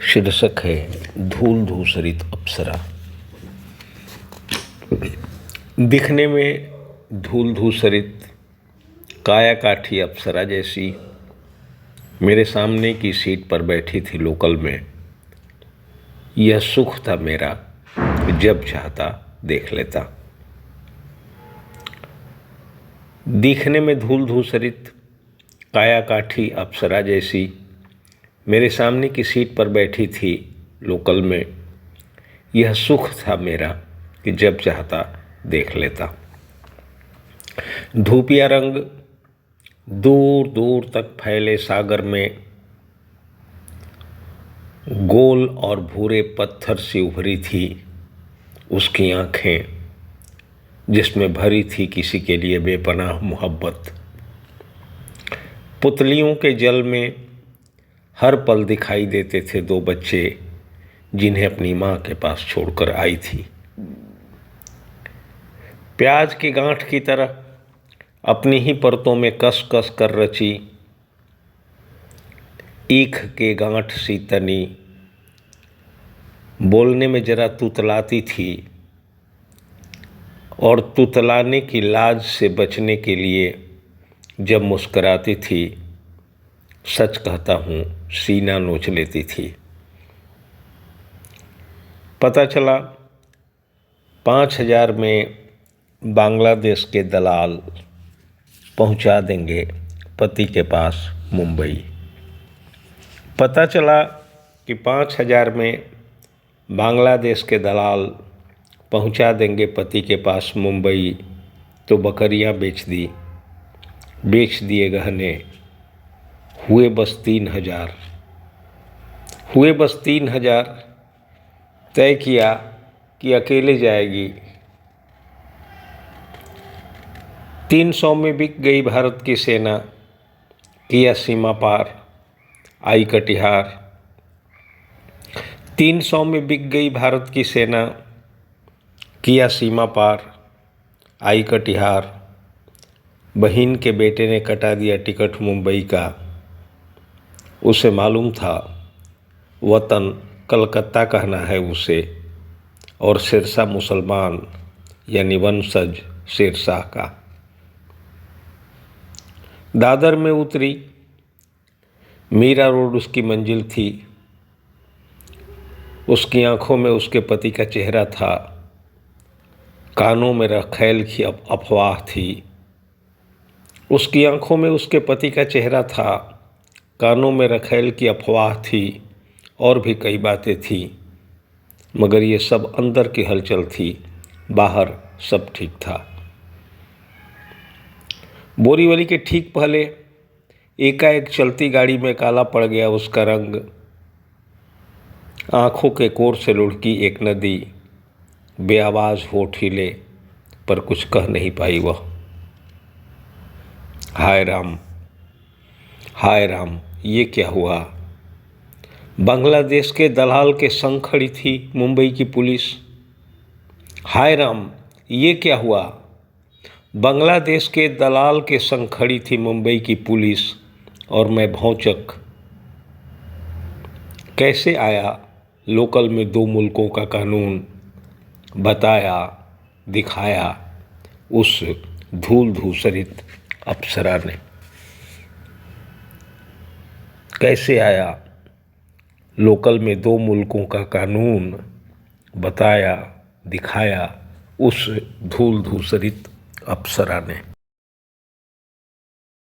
शीर्षक है धूल धूसरित अप्सरा। दिखने में धूल धूसरित काया काठी अप्सरा जैसी मेरे सामने की सीट पर बैठी थी लोकल में। यह सुख था मेरा, जब चाहता देख लेता। दिखने में धूल धूसरित काया काठी अप्सरा जैसी मेरे सामने की सीट पर बैठी थी लोकल में। यह सुख था मेरा कि जब चाहता देख लेता। धूपिया रंग दूर दूर तक फैले सागर में गोल और भूरे पत्थर सी उभरी थी उसकी आंखें, जिसमें भरी थी किसी के लिए बेपनाह मोहब्बत। पुतलियों के जल में हर पल दिखाई देते थे दो बच्चे, जिन्हें अपनी माँ के पास छोड़कर आई थी। प्याज की गांठ की तरह अपनी ही परतों में कस कस कर रची ईख के गांठ सी तनी बोलने में जरा तुतलाती थी, और तुतलाने की लाज से बचने के लिए जब मुस्कराती थी, सच कहता हूँ सीना नोच लेती थी। पता चला 5,000 में बांग्लादेश के दलाल पहुँचा देंगे पति के पास मुंबई। पता चला कि 5,000 में बांग्लादेश के दलाल पहुँचा देंगे पति के पास मुंबई। तो बकरियां बेच दिए गहने। हुए बस 3,000। तय किया कि अकेले जाएगी। 300 में बिक गई भारत की सेना, किया सीमा पार आई कटिहार। 300 में बिक गई भारत की सेना, किया सीमा पार आई कटिहार। बहन के बेटे ने कटा दिया टिकट मुंबई का। उसे मालूम था वतन कलकत्ता कहना है उसे, और सिरसा मुसलमान यानी वंशज शेरशाह का। दादर में उतरी, मीरा रोड उसकी मंजिल थी। उसकी आंखों में उसके पति का चेहरा था, कानों में रखैल की अफवाह थी। उसकी आंखों में उसके पति का चेहरा था, कानों में रखैल की अफवाह थी, और भी कई बातें थी, मगर ये सब अंदर की हलचल थी, बाहर सब ठीक था। बोरीवली के ठीक पहले एकाएक चलती गाड़ी में काला पड़ गया उसका रंग। आंखों के कोर से लुढ़की एक नदी बेआवाज होठ हिले, पर कुछ कह नहीं पाई वह। हाय राम, ये क्या हुआ? बांग्लादेश के दलाल के संग खड़ी थी मुंबई की पुलिस। हाय राम, ये क्या हुआ? बांग्लादेश के दलाल के संग खड़ी थी मुंबई की पुलिस, और मैं भौचक। कैसे आया लोकल में दो मुल्कों का कानून? बताया, दिखाया उस धूल धूसरित अप्सरा ने। कैसे आया लोकल में दो मुल्कों का कानून? बताया, दिखाया उस धूल धूसरित अप्सरा ने।